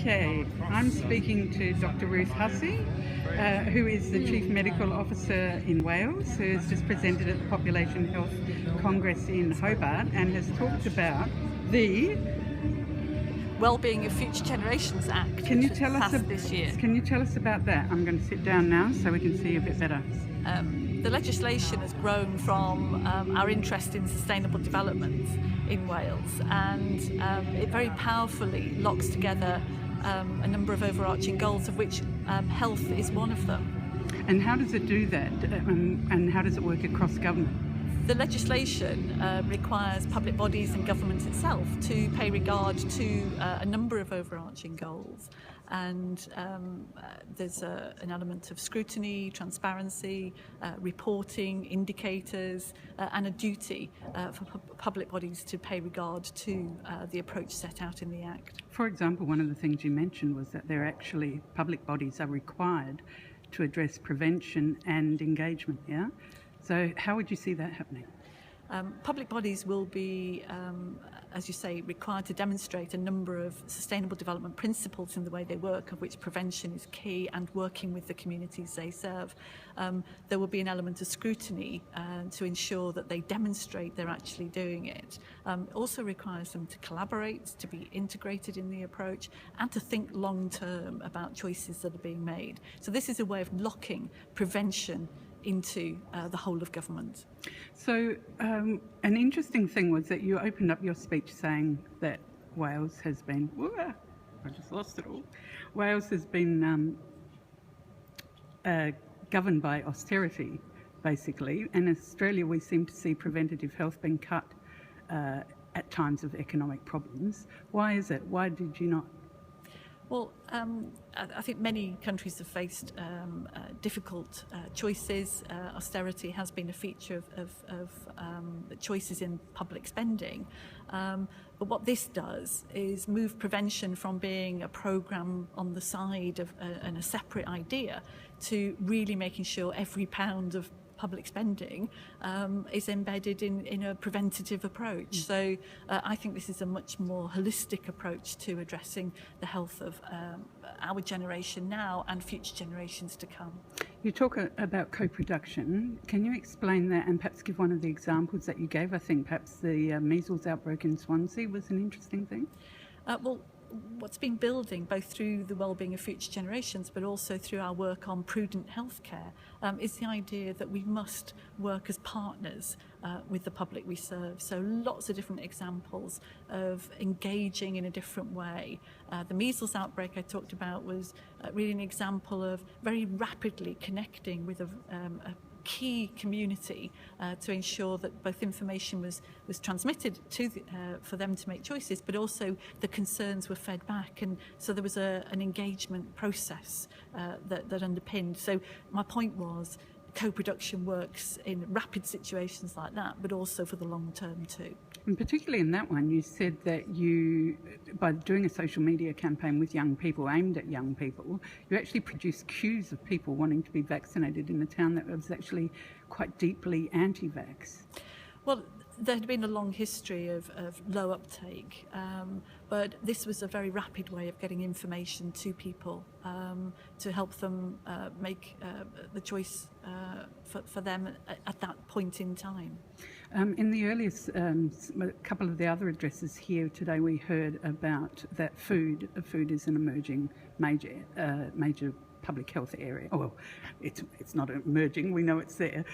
Okay, I'm speaking to Dr. Ruth Hussey, who is the Chief Medical Officer in Wales, who has just presented at the Population Health Congress in Hobart and has talked about the Wellbeing of Future Generations Act, Can you which was tell us passed this year. Can you tell us about that? I'm going to sit down now so we can see a bit better. The legislation has grown from our interest in sustainable development in Wales, and it very powerfully locks together a number of overarching goals, of which health is one of them. And how does it do that? And how does it work across government? The legislation requires public bodies and government itself to pay regard to a number of overarching goals, and there's an element of scrutiny, transparency, reporting, indicators, and a duty for public bodies to pay regard to the approach set out in the Act. For example, one of the things you mentioned was that public bodies are required to address prevention and engagement, yeah? So how would you see that happening? Public bodies will be, as you say, required to demonstrate a number of sustainable development principles in the way they work, of which prevention is key, and working with the communities they serve. There will be an element of scrutiny to ensure that they demonstrate they're actually doing it. It also requires them to collaborate, to be integrated in the approach, and to think long-term about choices that are being made. So this is a way of locking prevention into the whole of government. So an interesting thing was that you opened up your speech saying that Wales has been, I just lost it all. Wales has been governed by austerity, basically, and in Australia we seem to see preventative health being cut at times of economic problems. Why is it? Why did you not? Well, I think many countries have faced difficult choices. Austerity has been a feature of choices in public spending. But what this does is move prevention from being a programme on the side of and a separate idea to really making sure every pound of public spending is embedded in a preventative approach. So I think this is a much more holistic approach to addressing the health of our generation now and future generations to come. You talk about co-production. Can you explain that and perhaps give one of the examples that you gave? I think perhaps the measles outbreak in Swansea was an interesting thing. Well, what's been building both through the wellbeing of future generations but also through our work on prudent healthcare is the idea that we must work as partners with the public we serve. So lots of different examples of engaging in a different way. The measles outbreak I talked about was really an example of very rapidly connecting with a key community to ensure that both information was transmitted to for them to make choices, but also the concerns were fed back, and so there was an engagement process that underpinned. So my point was co-production works in rapid situations like that, but also for the long term too. And particularly in that one, you said that you, by doing a social media campaign with young people, aimed at young people, you actually produced queues of people wanting to be vaccinated in a town that was actually quite deeply anti-vax. Well, there had been a long history of low uptake, but this was a very rapid way of getting information to people to help them make the choice for them at that point in time. In the earliest couple of the other addresses here today, we heard about that food is an emerging major public health area. Oh, well, it's not emerging, we know it's there.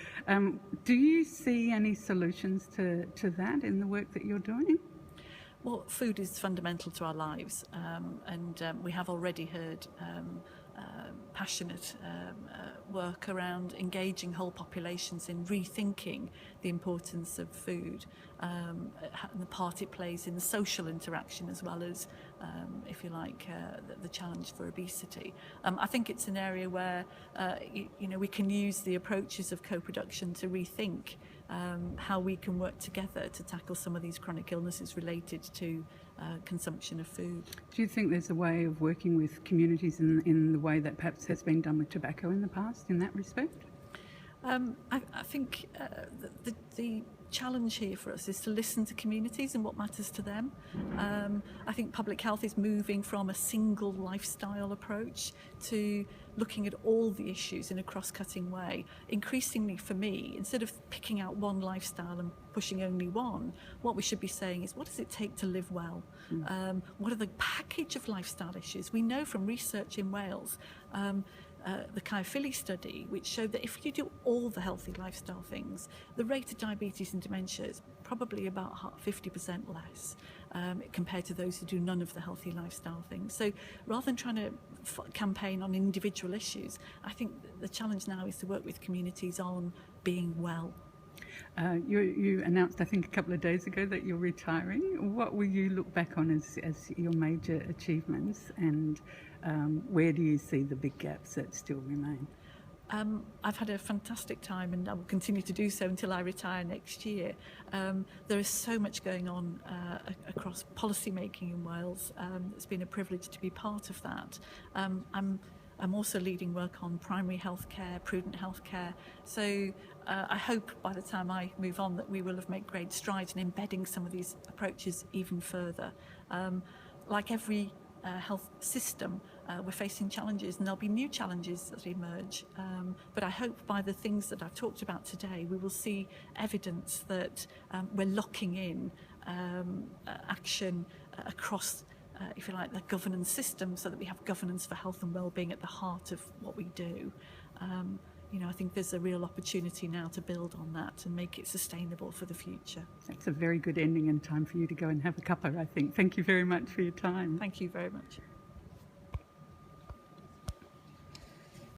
Do you see any solutions to that in the work that you're doing? Well, food is fundamental to our lives, and we have already heard passionate work around engaging whole populations in rethinking the importance of food and the part it plays in the social interaction, as well as, if you like, the challenge for obesity. I think it's an area where we can use the approaches of co-production to rethink how we can work together to tackle some of these chronic illnesses related to consumption of food. Do you think there's a way of working with communities in the way that perhaps has been done with tobacco in the past in that respect? I think the challenge here for us is to listen to communities and what matters to them. I think public health is moving from a single lifestyle approach to looking at all the issues in a cross-cutting way. Increasingly for me, instead of picking out one lifestyle and pushing only one, what we should be saying is, what does it take to live well? What are the package of lifestyle issues? We know from research in Wales, the Caerphilly study, which showed that if you do all the healthy lifestyle things, the rate of diabetes and dementia is probably about 50% less compared to those who do none of the healthy lifestyle things. So rather than trying to campaign on individual issues, I think the challenge now is to work with communities on being well. You announced, I think, a couple of days ago that you're retiring. What will you look back on as your major achievements, and where do you see the big gaps that still remain? I've had a fantastic time, and I will continue to do so until I retire next year. There is so much going on across policy making in Wales. It's been a privilege to be part of that. I'm also leading work on primary healthcare, prudent healthcare. So I hope by the time I move on that we will have made great strides in embedding some of these approaches even further. Like every health system, we're facing challenges, and there'll be new challenges that emerge. But I hope by the things that I've talked about today, we will see evidence that we're locking in action across if you like, the governance system, so that we have governance for health and well-being at the heart of what we do. I think there's a real opportunity now to build on that and make it sustainable for the future. That's a very good ending and time for you to go and have a cuppa, I think. Thank you very much for your time. Thank you very much.